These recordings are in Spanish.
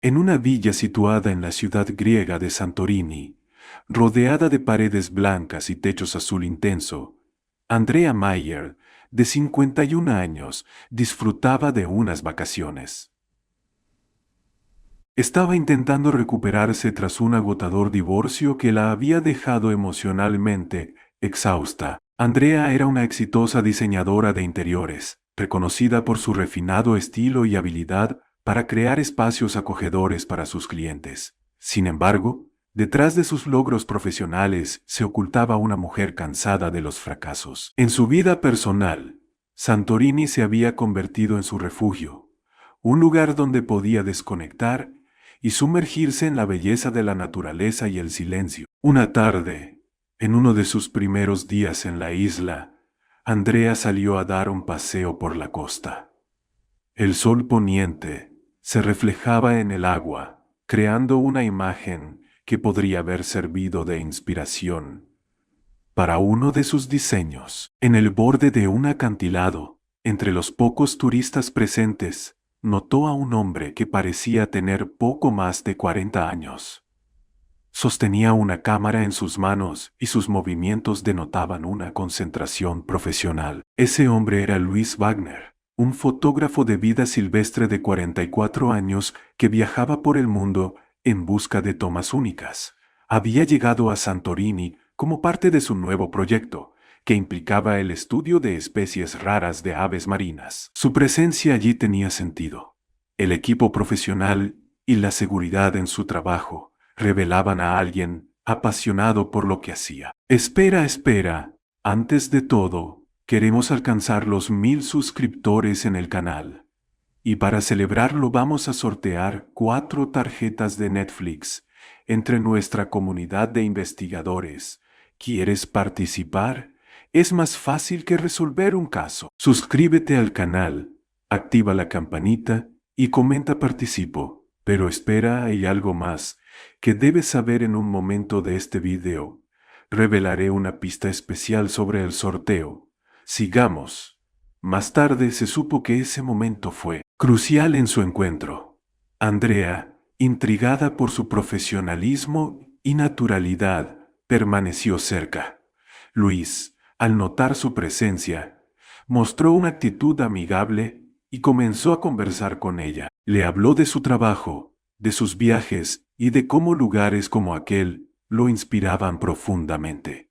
En una villa situada en la ciudad griega de Santorini, rodeada de paredes blancas y techos azul intenso, Andrea Mayer, de 51 años, disfrutaba de unas vacaciones. Estaba intentando recuperarse tras un agotador divorcio que la había dejado emocionalmente exhausta. Andrea era una exitosa diseñadora de interiores, reconocida por su refinado estilo y habilidad para crear espacios acogedores para sus clientes. Sin embargo, detrás de sus logros profesionales se ocultaba una mujer cansada de los fracasos. En su vida personal, Santorini se había convertido en su refugio, un lugar donde podía desconectar y sumergirse en la belleza de la naturaleza y el silencio. Una tarde, en uno de sus primeros días en la isla, Andrea salió a dar un paseo por la costa. El sol poniente se reflejaba en el agua, creando una imagen que podría haber servido de inspiración para uno de sus diseños. En el borde de un acantilado, entre los pocos turistas presentes, notó a un hombre que parecía tener poco más de 40 años. Sostenía una cámara en sus manos y sus movimientos denotaban una concentración profesional. Ese hombre era Luis Wagner, un fotógrafo de vida silvestre de 44 años que viajaba por el mundo en busca de tomas únicas. Había llegado a Santorini como parte de su nuevo proyecto, que implicaba el estudio de especies raras de aves marinas. Su presencia allí tenía sentido. El equipo profesional y la seguridad en su trabajo revelaban a alguien apasionado por lo que hacía. Espera, espera. Antes de todo, queremos alcanzar los 1000 suscriptores en el canal. Y para celebrarlo vamos a sortear 4 tarjetas de Netflix entre nuestra comunidad de investigadores. ¿Quieres participar? Es más fácil que resolver un caso. Suscríbete al canal, activa la campanita y comenta participo. Pero espera, hay algo más que debes saber en un momento de este video. Revelaré una pista especial sobre el sorteo. Sigamos. Más tarde se supo que ese momento fue crucial en su encuentro. Andrea, intrigada por su profesionalismo y naturalidad, permaneció cerca. Luis, al notar su presencia, mostró una actitud amigable y comenzó a conversar con ella. Le habló de su trabajo, de sus viajes y de cómo lugares como aquel lo inspiraban profundamente.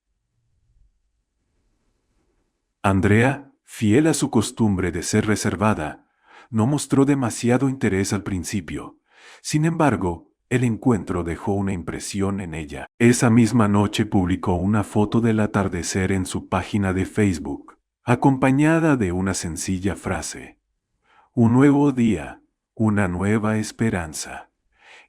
Andrea, fiel a su costumbre de ser reservada, no mostró demasiado interés al principio. Sin embargo, el encuentro dejó una impresión en ella. Esa misma noche publicó una foto del atardecer en su página de Facebook, acompañada de una sencilla frase: un nuevo día, una nueva esperanza.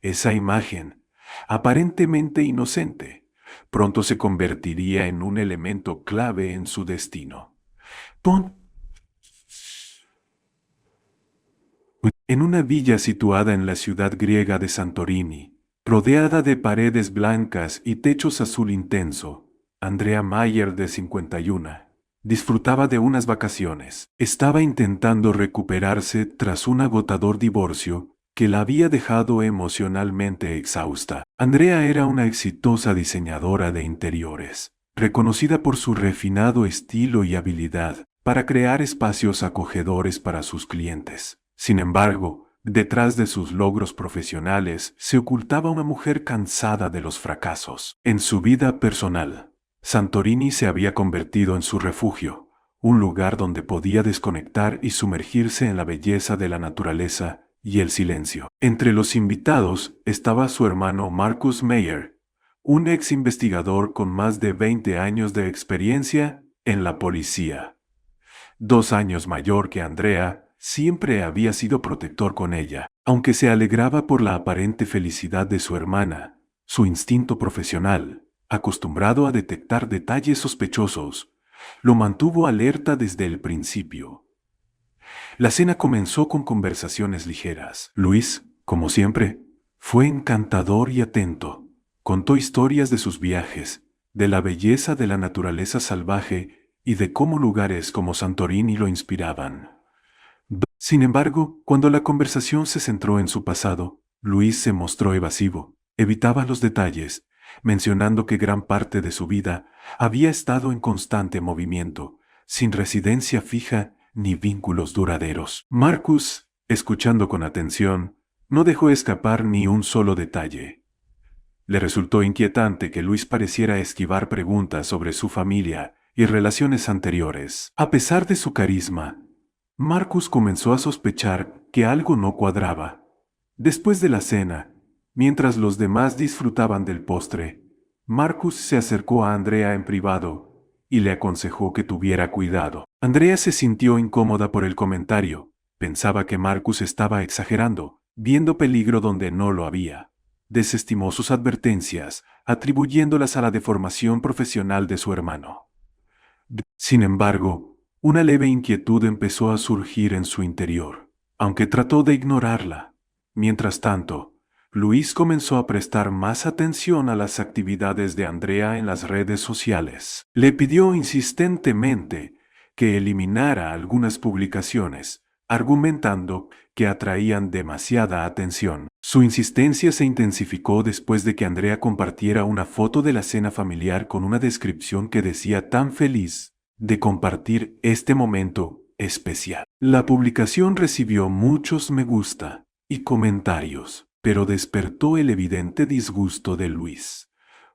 Esa imagen, aparentemente inocente, pronto se convertiría en un elemento clave en su destino. En una villa situada en la ciudad griega de Santorini, rodeada de paredes blancas y techos azul intenso, Andrea Mayer, de 51, disfrutaba de unas vacaciones. Estaba intentando recuperarse tras un agotador divorcio que la había dejado emocionalmente exhausta. Andrea era una exitosa diseñadora de interiores, reconocida por su refinado estilo y habilidad para crear espacios acogedores para sus clientes. Sin embargo, detrás de sus logros profesionales se ocultaba una mujer cansada de los fracasos. En su vida personal, Santorini se había convertido en su refugio, un lugar donde podía desconectar y sumergirse en la belleza de la naturaleza y el silencio. Entre los invitados estaba su hermano Marcus Meyer, un ex investigador con más de 20 años de experiencia en la policía. 2 años mayor que Andrea, siempre había sido protector con ella. Aunque se alegraba por la aparente felicidad de su hermana, su instinto profesional, acostumbrado a detectar detalles sospechosos, lo mantuvo alerta desde el principio. La cena comenzó con conversaciones ligeras. Luis, como siempre, fue encantador y atento. Contó historias de sus viajes, de la belleza de la naturaleza salvaje y de cómo lugares como Santorini lo inspiraban. Sin embargo, cuando la conversación se centró en su pasado, Luis se mostró evasivo, evitaba los detalles, mencionando que gran parte de su vida había estado en constante movimiento, sin residencia fija ni vínculos duraderos. Marcus, escuchando con atención, no dejó escapar ni un solo detalle. Le resultó inquietante que Luis pareciera esquivar preguntas sobre su familia y relaciones anteriores. A pesar de su carisma, Marcus comenzó a sospechar que algo no cuadraba. Después de la cena, mientras los demás disfrutaban del postre, Marcus se acercó a Andrea en privado y le aconsejó que tuviera cuidado. Andrea se sintió incómoda por el comentario. Pensaba que Marcus estaba exagerando, viendo peligro donde no lo había. Desestimó sus advertencias, atribuyéndolas a la deformación profesional de su hermano. Sin embargo, una leve inquietud empezó a surgir en su interior, aunque trató de ignorarla. Mientras tanto, Luis comenzó a prestar más atención a las actividades de Andrea en las redes sociales. Le pidió insistentemente que eliminara algunas publicaciones, argumentando que atraían demasiada atención. Su insistencia se intensificó después de que Andrea compartiera una foto de la cena familiar con una descripción que decía tan feliz de compartir este momento especial. La publicación recibió muchos me gusta y comentarios, pero despertó el evidente disgusto de Luis.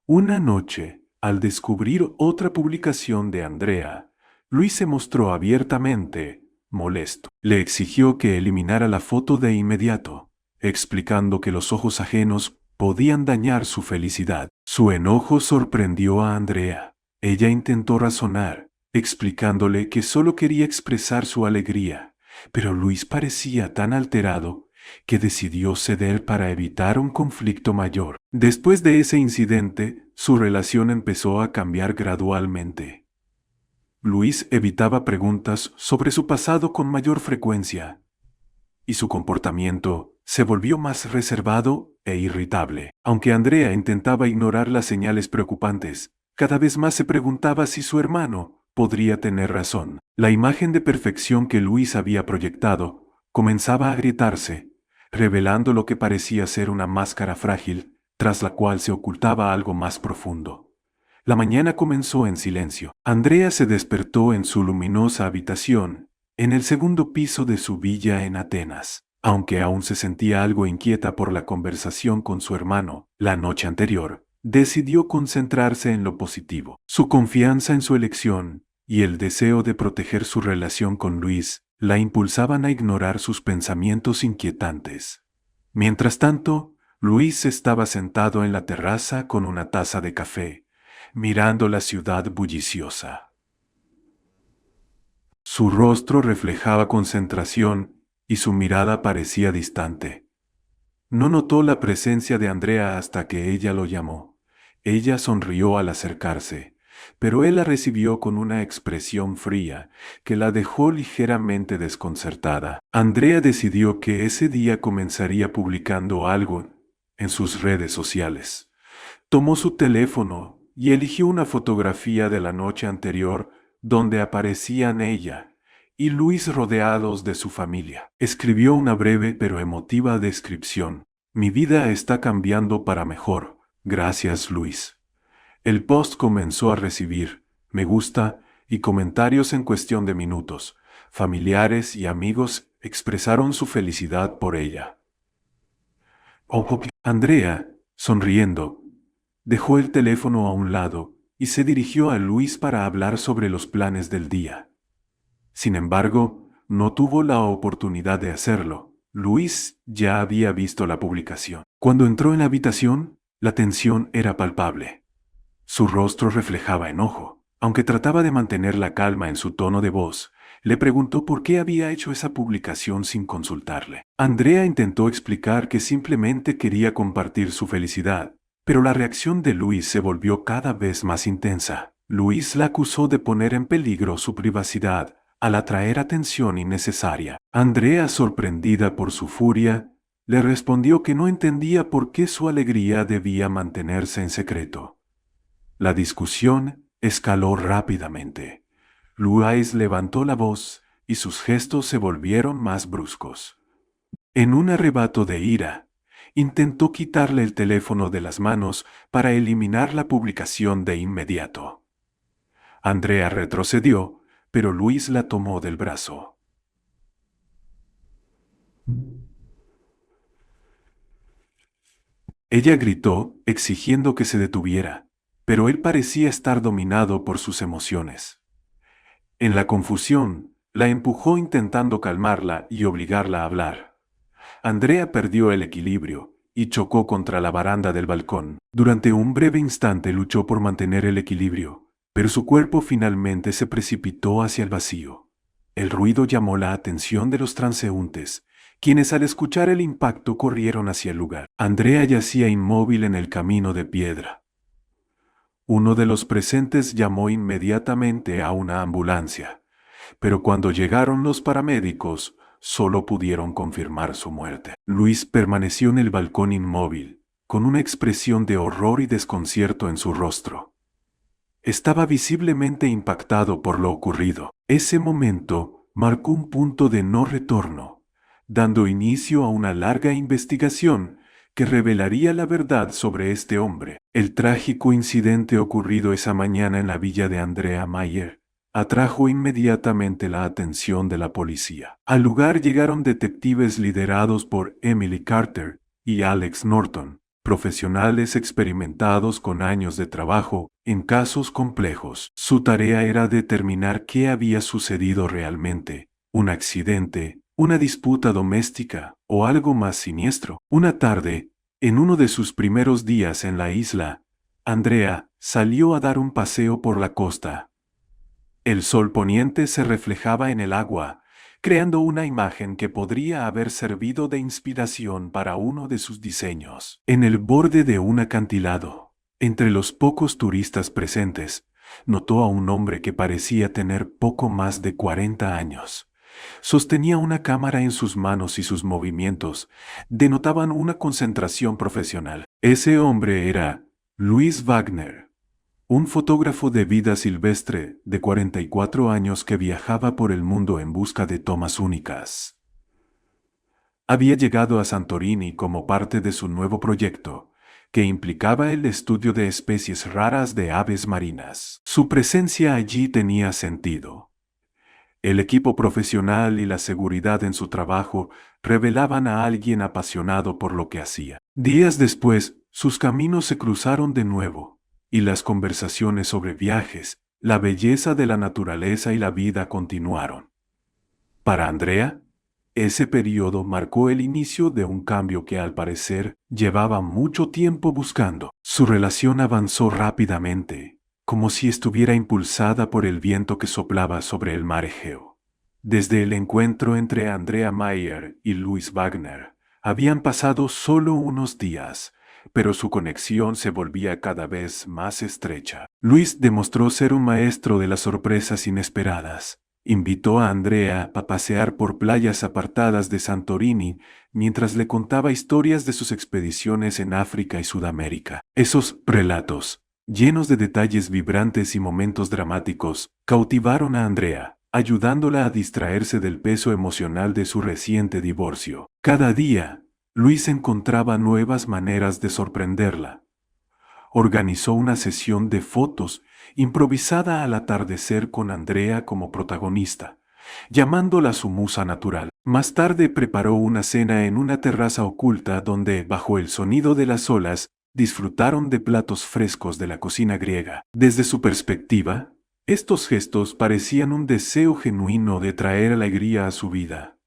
Una noche, al descubrir otra publicación de Andrea, Luis se mostró abiertamente molesto. Le exigió que eliminara la foto de inmediato, explicando que los ojos ajenos podían dañar su felicidad. Su enojo sorprendió a Andrea. Ella intentó razonar, explicándole que solo quería expresar su alegría, pero Luis parecía tan alterado que decidió ceder para evitar un conflicto mayor. Después de ese incidente, su relación empezó a cambiar gradualmente. Luis evitaba preguntas sobre su pasado con mayor frecuencia, y su comportamiento se volvió más reservado e irritable. Aunque Andrea intentaba ignorar las señales preocupantes, cada vez más se preguntaba si su hermano podría tener razón. La imagen de perfección que Luis había proyectado comenzaba a agrietarse, revelando lo que parecía ser una máscara frágil, tras la cual se ocultaba algo más profundo. La mañana comenzó en silencio. Andrea se despertó en su luminosa habitación, en el segundo piso de su villa en Atenas. Aunque aún se sentía algo inquieta por la conversación con su hermano la noche anterior, decidió concentrarse en lo positivo. Su confianza en su elección y el deseo de proteger su relación con Luis la impulsaban a ignorar sus pensamientos inquietantes. Mientras tanto, Luis estaba sentado en la terraza con una taza de café, mirando la ciudad bulliciosa. Su rostro reflejaba concentración y su mirada parecía distante. No notó la presencia de Andrea hasta que ella lo llamó. Ella sonrió al acercarse, pero él la recibió con una expresión fría que la dejó ligeramente desconcertada. Andrea decidió que ese día comenzaría publicando algo en sus redes sociales. Tomó su teléfono y eligió una fotografía de la noche anterior donde aparecían ella y Luis rodeados de su familia. Escribió una breve pero emotiva descripción. Mi vida está cambiando para mejor, gracias Luis. El post comenzó a recibir me gusta y comentarios en cuestión de minutos. Familiares y amigos expresaron su felicidad por ella. Andrea, sonriendo, dejó el teléfono a un lado y se dirigió a Luis para hablar sobre los planes del día. Sin embargo, no tuvo la oportunidad de hacerlo. Luis ya había visto la publicación. Cuando entró en la habitación, la tensión era palpable. Su rostro reflejaba enojo. Aunque trataba de mantener la calma en su tono de voz, le preguntó por qué había hecho esa publicación sin consultarle. Andrea intentó explicar que simplemente quería compartir su felicidad, pero la reacción de Luis se volvió cada vez más intensa. Luis la acusó de poner en peligro su privacidad al atraer atención innecesaria. Andrea, sorprendida por su furia, le respondió que no entendía por qué su alegría debía mantenerse en secreto. La discusión escaló rápidamente. Luis levantó la voz y sus gestos se volvieron más bruscos. En un arrebato de ira, Intentó quitarle el teléfono de las manos para eliminar la publicación de inmediato. Andrea retrocedió, pero Luis la tomó del brazo. Ella gritó, exigiendo que se detuviera, pero él parecía estar dominado por sus emociones. En la confusión, la empujó intentando calmarla y obligarla a hablar. Andrea perdió el equilibrio y chocó contra la baranda del balcón. Durante un breve instante luchó por mantener el equilibrio, pero su cuerpo finalmente se precipitó hacia el vacío. El ruido llamó la atención de los transeúntes, quienes al escuchar el impacto corrieron hacia el lugar. Andrea yacía inmóvil en el camino de piedra. Uno de los presentes llamó inmediatamente a una ambulancia, pero cuando llegaron los paramédicos, solo pudieron confirmar su muerte. Luis permaneció en el balcón inmóvil, con una expresión de horror y desconcierto en su rostro. Estaba visiblemente impactado por lo ocurrido. Ese momento marcó un punto de no retorno, dando inicio a una larga investigación que revelaría la verdad sobre este hombre. El trágico incidente ocurrido esa mañana en la villa de Andrea Mayer atrajo inmediatamente la atención de la policía. Al lugar llegaron detectives liderados por Emily Carter y Alex Norton, profesionales experimentados con años de trabajo en casos complejos. Su tarea era determinar qué había sucedido realmente: un accidente, una disputa doméstica o algo más siniestro. Una tarde, en uno de sus primeros días en la isla, Andrea salió a dar un paseo por la costa. El sol poniente se reflejaba en el agua, creando una imagen que podría haber servido de inspiración para uno de sus diseños. En el borde de un acantilado, entre los pocos turistas presentes, notó a un hombre que parecía tener poco más de 40 años. Sostenía una cámara en sus manos y sus movimientos denotaban una concentración profesional. Ese hombre era Luis Wagner, un fotógrafo de vida silvestre de 44 años que viajaba por el mundo en busca de tomas únicas. Había llegado a Santorini como parte de su nuevo proyecto, que implicaba el estudio de especies raras de aves marinas. Su presencia allí tenía sentido. El equipo profesional y la seguridad en su trabajo revelaban a alguien apasionado por lo que hacía. Días después, sus caminos se cruzaron de nuevo, y las conversaciones sobre viajes, la belleza de la naturaleza y la vida continuaron. Para Andrea, ese periodo marcó el inicio de un cambio que al parecer llevaba mucho tiempo buscando. Su relación avanzó rápidamente, como si estuviera impulsada por el viento que soplaba sobre el mar Egeo. Desde el encuentro entre Andrea Mayer y Luis Wagner, habían pasado solo unos días, pero su conexión se volvía cada vez más estrecha. Luis demostró ser un maestro de las sorpresas inesperadas. Invitó a Andrea a pasear por playas apartadas de Santorini mientras le contaba historias de sus expediciones en África y Sudamérica. Esos relatos, llenos de detalles vibrantes y momentos dramáticos, cautivaron a Andrea, ayudándola a distraerse del peso emocional de su reciente divorcio. Cada día, Luis encontraba nuevas maneras de sorprenderla. Organizó una sesión de fotos improvisada al atardecer con Andrea como protagonista, llamándola su musa natural. Más tarde preparó una cena en una terraza oculta donde, bajo el sonido de las olas, disfrutaron de platos frescos de la cocina griega. Desde su perspectiva, estos gestos parecían un deseo genuino de traer alegría a su vida,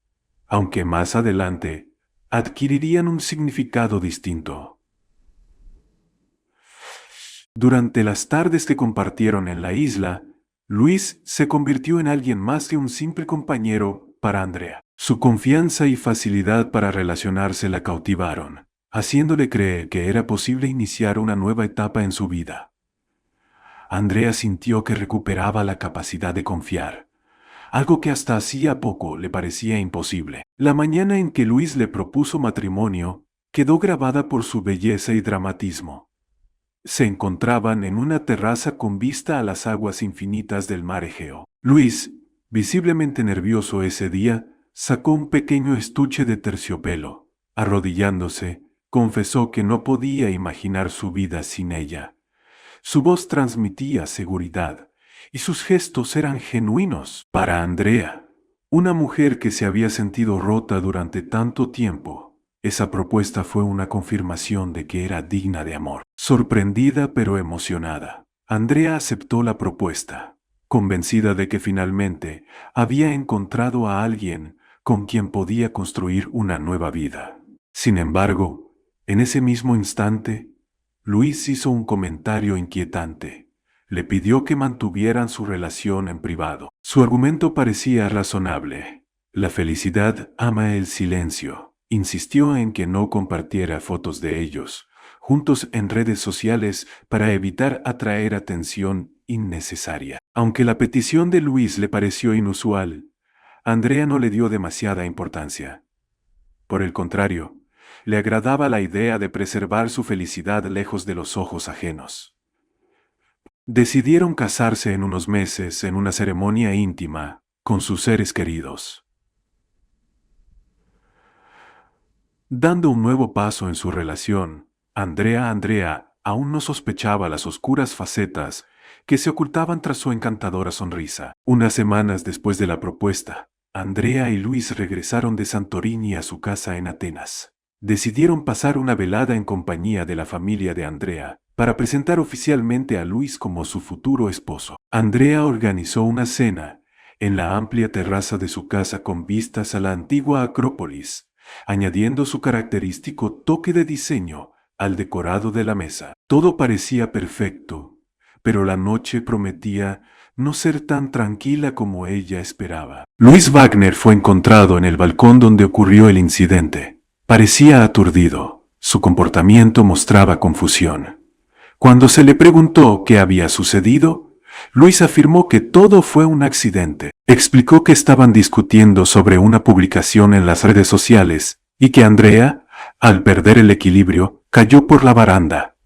aunque más adelante adquirirían un significado distinto. Durante las tardes que compartieron en la isla, Luis se convirtió en alguien más que un simple compañero para Andrea. Su confianza y facilidad para relacionarse la cautivaron, haciéndole creer que era posible iniciar una nueva etapa en su vida. Andrea sintió que recuperaba la capacidad de confiar, algo que hasta hacía poco le parecía imposible. La mañana en que Luis le propuso matrimonio quedó grabada por su belleza y dramatismo. Se encontraban en una terraza con vista a las aguas infinitas del mar Egeo. Luis, visiblemente nervioso ese día, sacó un pequeño estuche de terciopelo. Arrodillándose, Confesó que no podía imaginar su vida sin ella. Su voz transmitía seguridad y sus gestos eran genuinos. Para Andrea, una mujer que se había sentido rota durante tanto tiempo, esa propuesta fue una confirmación de que era digna de amor. Sorprendida pero emocionada, Andrea aceptó la propuesta, convencida de que finalmente había encontrado a alguien con quien podía construir una nueva vida. Sin embargo, en ese mismo instante, Luis hizo un comentario inquietante. Le pidió que mantuvieran su relación en privado. Su argumento parecía razonable. La felicidad ama el silencio. Insistió en que no compartiera fotos de ellos juntos en redes sociales para evitar atraer atención innecesaria. Aunque la petición de Luis le pareció inusual, Andrea no le dio demasiada importancia. Por el contrario, le agradaba la idea de preservar su felicidad lejos de los ojos ajenos. Decidieron casarse en unos meses en una ceremonia íntima con sus seres queridos. Dando un nuevo paso en su relación, Andrea aún no sospechaba las oscuras facetas que se ocultaban tras su encantadora sonrisa. Unas semanas después de la propuesta, Andrea y Luis regresaron de Santorini a su casa en Atenas. Decidieron pasar una velada en compañía de la familia de Andrea para presentar oficialmente a Luis como su futuro esposo. Andrea organizó una cena en la amplia terraza de su casa con vistas a la antigua Acrópolis, añadiendo su característico toque de diseño al decorado de la mesa. Todo parecía perfecto, pero la noche prometía no ser tan tranquila como ella esperaba. Luis Wagner fue encontrado en el balcón donde ocurrió el incidente. Parecía aturdido. Su comportamiento mostraba confusión. Cuando se le preguntó qué había sucedido, Luis afirmó que todo fue un accidente. Explicó que estaban discutiendo sobre una publicación en las redes sociales y que Andrea, al perder el equilibrio, cayó por la baranda.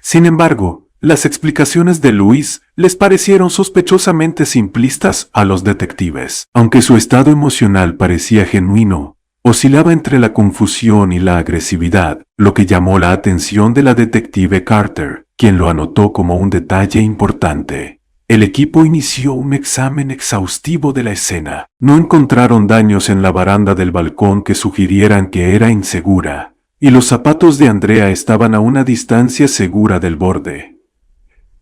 Sin embargo, las explicaciones de Luis les parecieron sospechosamente simplistas a los detectives. Aunque su estado emocional parecía genuino, oscilaba entre la confusión y la agresividad, lo que llamó la atención de la detective Carter, quien lo anotó como un detalle importante. El equipo inició un examen exhaustivo de la escena. No encontraron daños en la baranda del balcón que sugirieran que era insegura, y los zapatos de Andrea estaban a una distancia segura del borde.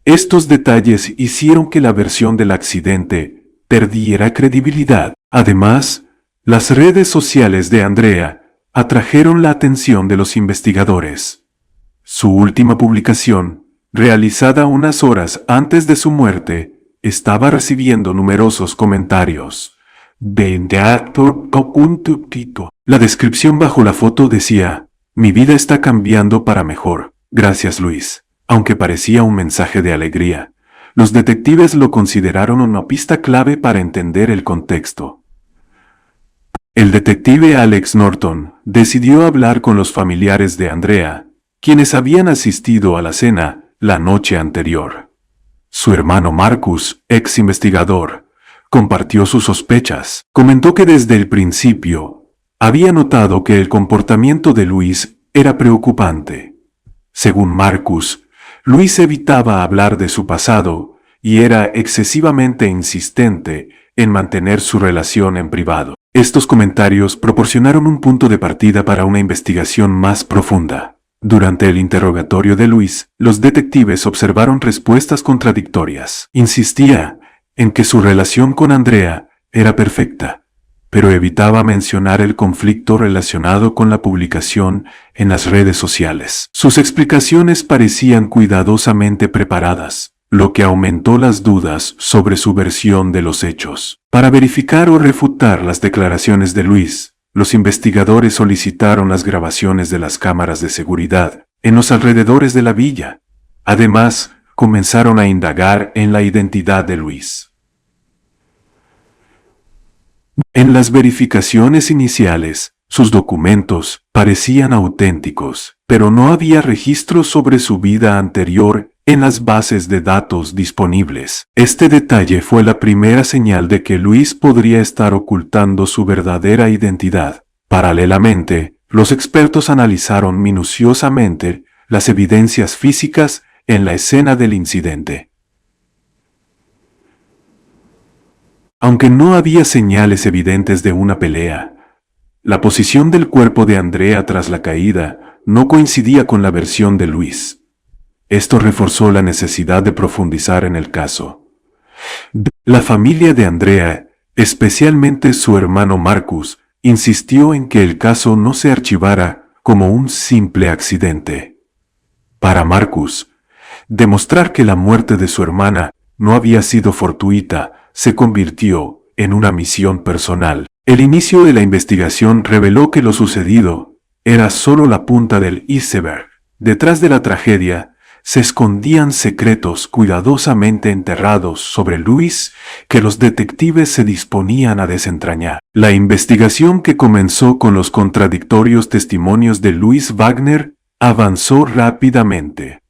Estos detalles hicieron que la versión del accidente perdiera credibilidad. Además, las redes sociales de Andrea atrajeron la atención de los investigadores. Su última publicación, realizada unas horas antes de su muerte, estaba recibiendo numerosos comentarios. La descripción bajo la foto decía: "Mi vida está cambiando para mejor, gracias Luis". Aunque parecía un mensaje de alegría, los detectives lo consideraron una pista clave para entender el contexto. El detective Alex Norton decidió hablar con los familiares de Andrea, quienes habían asistido a la cena la noche anterior. Su hermano Marcus, ex investigador, compartió sus sospechas. Comentó que desde el principio había notado que el comportamiento de Luis era preocupante. Según Marcus, Luis evitaba hablar de su pasado y era excesivamente insistente en mantener su relación en privado. Estos comentarios proporcionaron un punto de partida para una investigación más profunda. Durante el interrogatorio de Luis, los detectives observaron respuestas contradictorias. Insistía en que su relación con Andrea era perfecta, pero evitaba mencionar el conflicto relacionado con la publicación en las redes sociales. Sus explicaciones parecían cuidadosamente preparadas, lo que aumentó las dudas sobre su versión de los hechos. Para verificar o refutar las declaraciones de Luis, los investigadores solicitaron las grabaciones de las cámaras de seguridad en los alrededores de la villa. Además, comenzaron a indagar en la identidad de Luis. En las verificaciones iniciales, sus documentos parecían auténticos, pero no había registros sobre su vida anterior en las bases de datos disponibles. Este detalle fue la primera señal de que Luis podría estar ocultando su verdadera identidad. Paralelamente, Los expertos analizaron minuciosamente las evidencias físicas en la escena del incidente. Aunque no había señales evidentes de una pelea, la posición del cuerpo de Andrea tras la caída no coincidía con la versión de Luis. Esto reforzó la necesidad de profundizar en el caso. La familia de Andrea, especialmente su hermano Marcus, insistió en que el caso no se archivara como un simple accidente. Para Marcus, demostrar que la muerte de su hermana no había sido fortuita se convirtió en una misión personal. El inicio de la investigación reveló que lo sucedido era solo la punta del iceberg. Detrás de la tragedia se escondían secretos cuidadosamente enterrados sobre Luis que los detectives se disponían a desentrañar. La investigación, que comenzó con los contradictorios testimonios de Luis Wagner, avanzó rápidamente.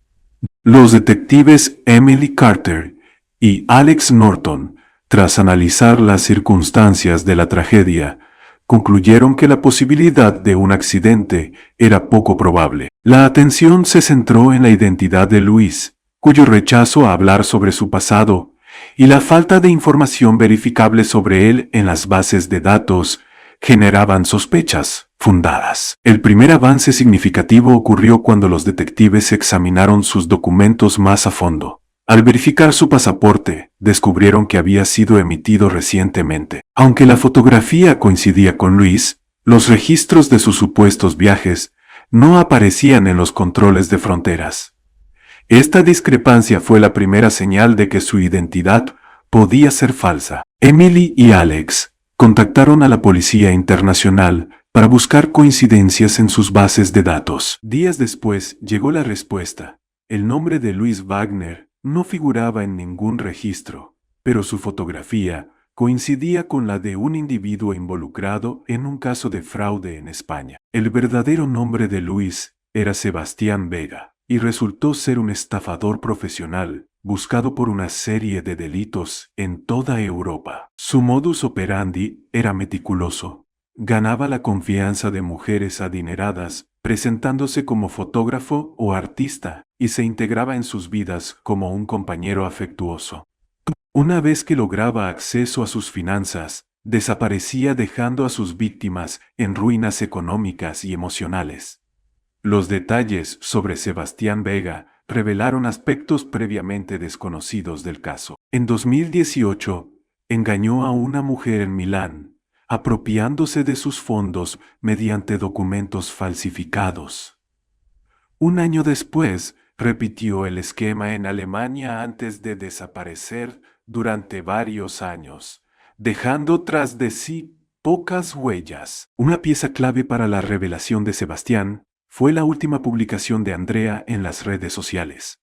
Los detectives Emily Carter y Alex Norton, tras analizar las circunstancias de la tragedia, concluyeron que la posibilidad de un accidente era poco probable. La atención se centró en la identidad de Luis, cuyo rechazo a hablar sobre su pasado y la falta de información verificable sobre él en las bases de datos generaban sospechas fundadas. El primer avance significativo ocurrió cuando los detectives examinaron sus documentos más a fondo. Al verificar su pasaporte, descubrieron que había sido emitido recientemente. Aunque la fotografía coincidía con Luis, los registros de sus supuestos viajes no aparecían en los controles de fronteras. Esta discrepancia fue la primera señal de que su identidad podía ser falsa. Emily y Alex contactaron a la Policía Internacional para buscar coincidencias en sus bases de datos. Días después llegó la respuesta. El nombre de Luis Wagner no figuraba en ningún registro, pero su fotografía coincidía con la de un individuo involucrado en un caso de fraude en España. El verdadero nombre de Luis era Sebastián Vega, y resultó ser un estafador profesional, buscado por una serie de delitos en toda Europa. Su modus operandi era meticuloso. Ganaba la confianza de mujeres adineradas, presentándose como fotógrafo o artista, y se integraba en sus vidas como un compañero afectuoso. Una vez que lograba acceso a sus finanzas, desaparecía dejando a sus víctimas en ruinas económicas y emocionales. Los detalles sobre Sebastián Vega revelaron aspectos previamente desconocidos del caso. En 2018, engañó a una mujer en Milán, apropiándose de sus fondos mediante documentos falsificados. Un año después, repitió el esquema en Alemania antes de desaparecer durante varios años, dejando tras de sí pocas huellas. Una pieza clave para la revelación de Sebastián fue la última publicación de Andrea en las redes sociales.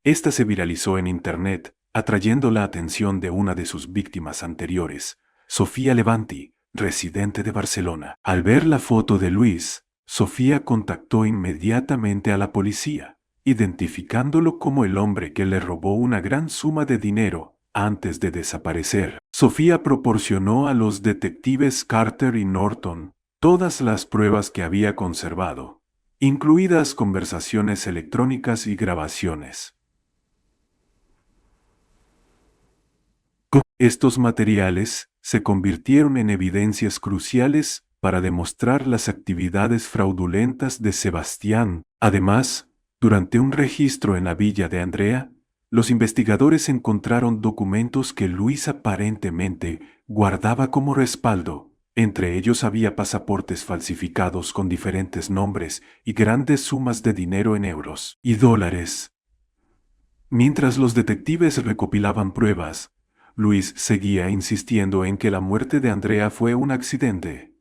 Esta se viralizó en Internet, atrayendo la atención de una de sus víctimas anteriores, Sofía Levanti, residente de Barcelona. Al ver la foto de Luis, Sofía contactó inmediatamente a la policía, identificándolo como el hombre que le robó una gran suma de dinero antes de desaparecer. Sofía proporcionó a los detectives Carter y Norton todas las pruebas que había conservado, incluidas conversaciones electrónicas y grabaciones. Estos materiales se convirtieron en evidencias cruciales para demostrar las actividades fraudulentas de Sebastián. Además, durante un registro en la villa de Andrea, los investigadores encontraron documentos que Luis aparentemente guardaba como respaldo. Entre ellos había pasaportes falsificados con diferentes nombres y grandes sumas de dinero en euros y dólares. Mientras los detectives recopilaban pruebas, Luis seguía insistiendo en que la muerte de Andrea fue un accidente.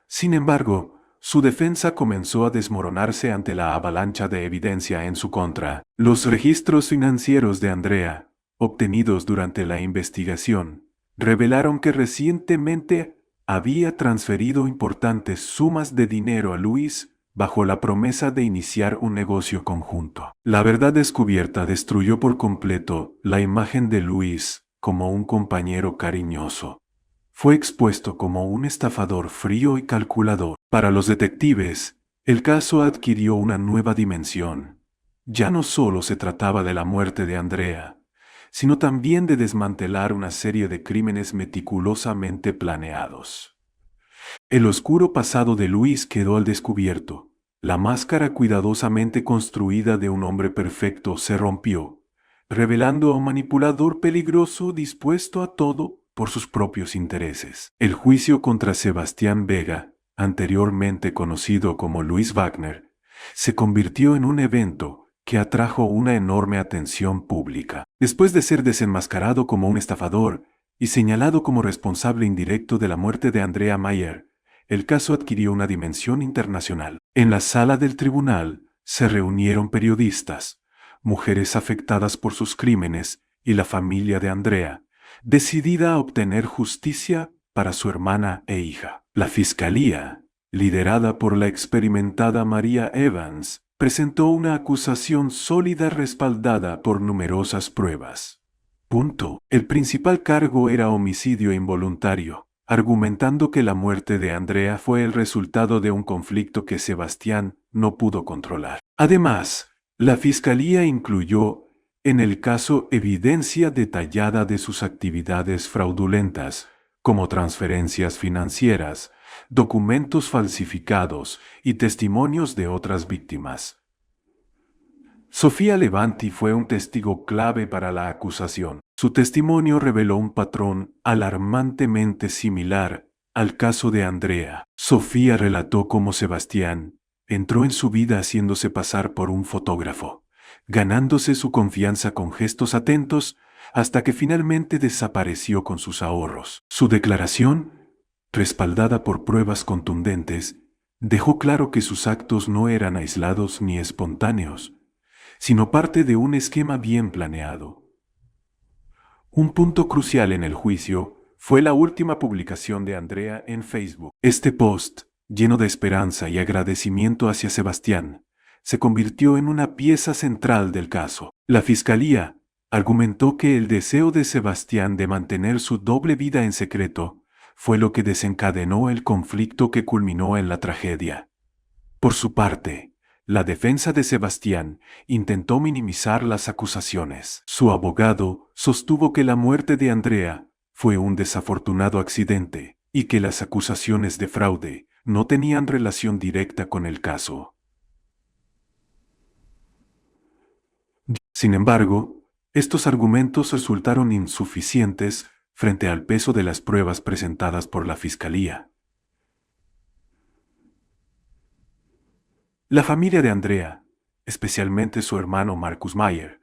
Sin embargo, su defensa comenzó a desmoronarse ante la avalancha de evidencia en su contra. Los registros financieros de Andrea, obtenidos durante la investigación, revelaron que recientemente había transferido importantes sumas de dinero a Luis bajo la promesa de iniciar un negocio conjunto. La verdad descubierta destruyó por completo la imagen de Luis como un compañero cariñoso, Fue expuesto como un estafador frío y calculador. Para los detectives, el caso adquirió una nueva dimensión. Ya no solo se trataba de la muerte de Andrea, sino también de desmantelar una serie de crímenes meticulosamente planeados. El oscuro pasado de Luis quedó al descubierto. La máscara cuidadosamente construida de un hombre perfecto se rompió, revelando a un manipulador peligroso dispuesto a todo por sus propios intereses. El juicio contra Sebastián Vega, anteriormente conocido como Luis Wagner, se convirtió en un evento que atrajo una enorme atención pública. Después de ser desenmascarado como un estafador y señalado como responsable indirecto de la muerte de Andrea Mayer, el caso adquirió una dimensión internacional. En la sala del tribunal se reunieron periodistas, mujeres afectadas por sus crímenes y la familia de Andrea, decidida a obtener justicia para su hermana e hija. La fiscalía, liderada por la experimentada María Evans, presentó una acusación sólida respaldada por numerosas pruebas. El principal cargo era homicidio involuntario, argumentando que la muerte de Andrea fue el resultado de un conflicto que Sebastián no pudo controlar. Además, la fiscalía incluyó en el caso evidencia detallada de sus actividades fraudulentas, como transferencias financieras, documentos falsificados y testimonios de otras víctimas. Sofía Levanti fue un testigo clave para la acusación. Su testimonio reveló un patrón alarmantemente similar al caso de Andrea. Sofía relató cómo Sebastián entró en su vida haciéndose pasar por un fotógrafo, ganándose su confianza con gestos atentos hasta que finalmente desapareció con sus ahorros. Su declaración, respaldada por pruebas contundentes, dejó claro que sus actos no eran aislados ni espontáneos, sino parte de un esquema bien planeado. Un punto crucial en el juicio fue la última publicación de Andrea en Facebook. Este post, lleno de esperanza y agradecimiento hacia Sebastián, se convirtió en una pieza central del caso. La fiscalía argumentó que el deseo de Sebastián de mantener su doble vida en secreto fue lo que desencadenó el conflicto que culminó en la tragedia. Por su parte, la defensa de Sebastián intentó minimizar las acusaciones. Su abogado sostuvo que la muerte de Andrea fue un desafortunado accidente y que las acusaciones de fraude no tenían relación directa con el caso. Sin embargo, estos argumentos resultaron insuficientes frente al peso de las pruebas presentadas por la Fiscalía. La familia de Andrea, especialmente su hermano Marcus Mayer,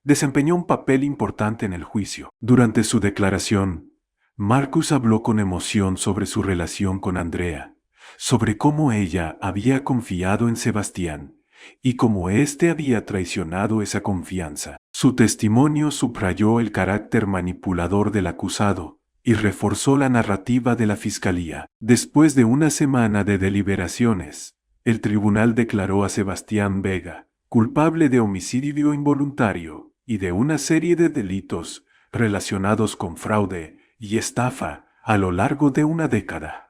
desempeñó un papel importante en el juicio. Durante su declaración, Marcus habló con emoción sobre su relación con Andrea, sobre cómo ella había confiado en Sebastián y cómo éste había traicionado esa confianza. Su testimonio subrayó el carácter manipulador del acusado y reforzó la narrativa de la fiscalía. Después de una semana de deliberaciones, el tribunal declaró a Sebastián Vega culpable de homicidio involuntario y de una serie de delitos relacionados con fraude y estafa a lo largo de una década.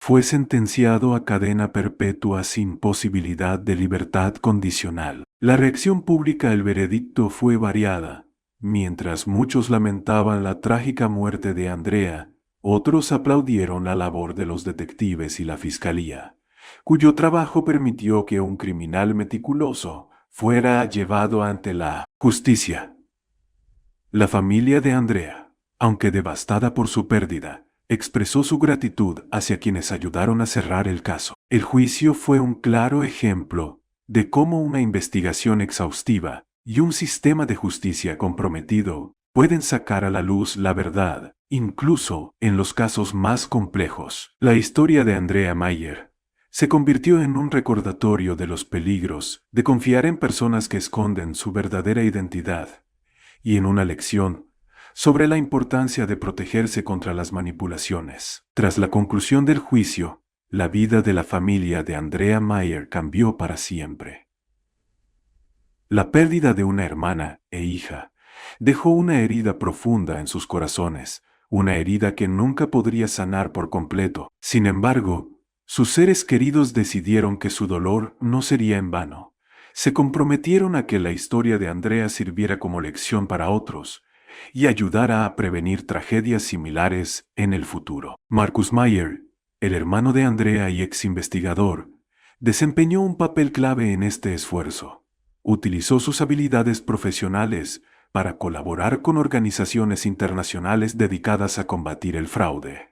Fue sentenciado a cadena perpetua sin posibilidad de libertad condicional. La reacción pública al veredicto fue variada. Mientras muchos lamentaban la trágica muerte de Andrea, otros aplaudieron la labor de los detectives y la fiscalía, cuyo trabajo permitió que un criminal meticuloso fuera llevado ante la justicia. La familia de Andrea, aunque devastada por su pérdida, expresó su gratitud hacia quienes ayudaron a cerrar el caso. El juicio fue un claro ejemplo de cómo una investigación exhaustiva y un sistema de justicia comprometido pueden sacar a la luz la verdad, incluso en los casos más complejos. La historia de Andrea Mayer se convirtió en un recordatorio de los peligros de confiar en personas que esconden su verdadera identidad y en una lección sobre la importancia de protegerse contra las manipulaciones. Tras la conclusión del juicio, la vida de la familia de Andrea Mayer cambió para siempre. La pérdida de una hermana e hija Dejó una herida profunda en sus corazones, una herida que nunca podría sanar por completo. Sin embargo, sus seres queridos decidieron que su dolor no sería en vano. Se comprometieron a que la historia de Andrea sirviera como lección para otros y ayudara a prevenir tragedias similares en el futuro. Marcus Mayer, el hermano de Andrea y ex investigador, desempeñó un papel clave en este esfuerzo. Utilizó sus habilidades profesionales para colaborar con organizaciones internacionales dedicadas a combatir el fraude.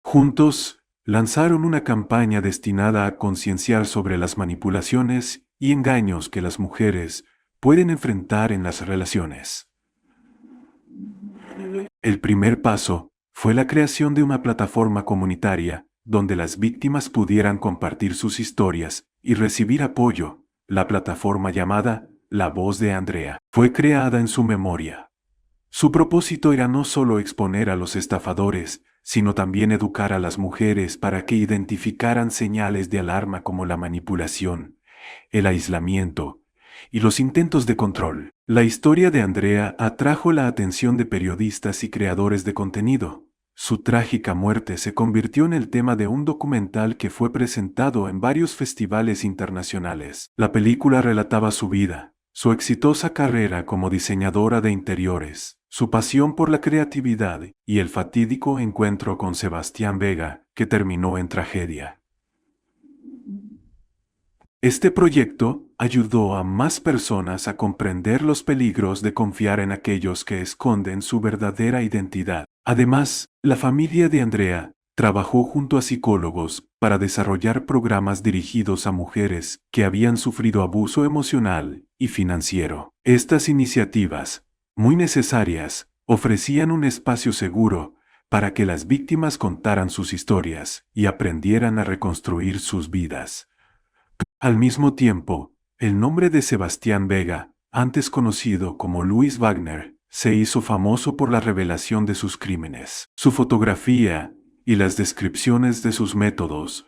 Juntos, lanzaron una campaña destinada a concienciar sobre las manipulaciones y engaños que las mujeres pueden enfrentar en las relaciones. El primer paso fue la creación de una plataforma comunitaria donde las víctimas pudieran compartir sus historias y recibir apoyo. La plataforma llamada La Voz de Andrea fue creada en su memoria. Su propósito era no solo exponer a los estafadores, sino también educar a las mujeres para que identificaran señales de alarma como la manipulación, el aislamiento y los intentos de control. La historia de Andrea atrajo la atención de periodistas y creadores de contenido. Su trágica muerte se convirtió en el tema de un documental que fue presentado en varios festivales internacionales. La película relataba su vida, su exitosa carrera como diseñadora de interiores, su pasión por la creatividad y el fatídico encuentro con Sebastián Vega, que terminó en tragedia. Este proyecto ayudó a más personas a comprender los peligros de confiar en aquellos que esconden su verdadera identidad. Además, la familia de Andrea trabajó junto a psicólogos para desarrollar programas dirigidos a mujeres que habían sufrido abuso emocional y financiero. Estas iniciativas, muy necesarias, ofrecían un espacio seguro para que las víctimas contaran sus historias y aprendieran a reconstruir sus vidas. Al mismo tiempo, el nombre de Sebastián Vega, antes conocido como Luis Wagner, se hizo famoso por la revelación de sus crímenes. Su fotografía y las descripciones de sus métodos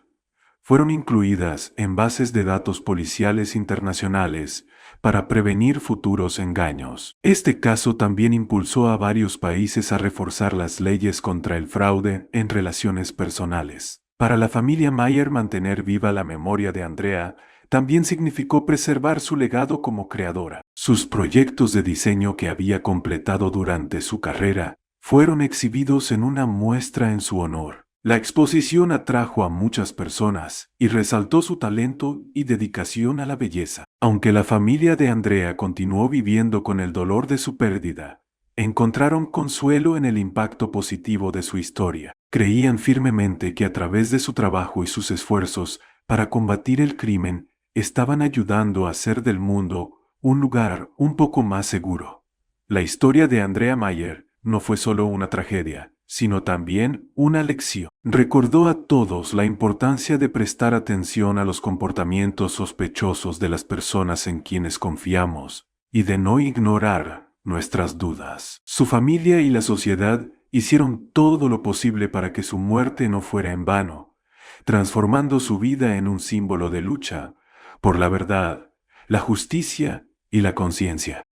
fueron incluidas en bases de datos policiales internacionales para prevenir futuros engaños. Este caso también impulsó a varios países a reforzar las leyes contra el fraude en relaciones personales. Para la familia Mayer, mantener viva la memoria de Andrea también significó preservar su legado como creadora. Sus proyectos de diseño que había completado durante su carrera fueron exhibidos en una muestra en su honor. La exposición atrajo a muchas personas y resaltó su talento y dedicación a la belleza. Aunque la familia de Andrea continuó viviendo con el dolor de su pérdida, encontraron consuelo en el impacto positivo de su historia. Creían firmemente que a través de su trabajo y sus esfuerzos para combatir el crimen, estaban ayudando a hacer del mundo un lugar un poco más seguro. La historia de Andrea Mayer no fue solo una tragedia, sino también una lección. Recordó a todos la importancia de prestar atención a los comportamientos sospechosos de las personas en quienes confiamos y de no ignorar nuestras dudas. Su familia y la sociedad hicieron todo lo posible para que su muerte no fuera en vano, transformando su vida en un símbolo de lucha por la verdad, la justicia y la conciencia.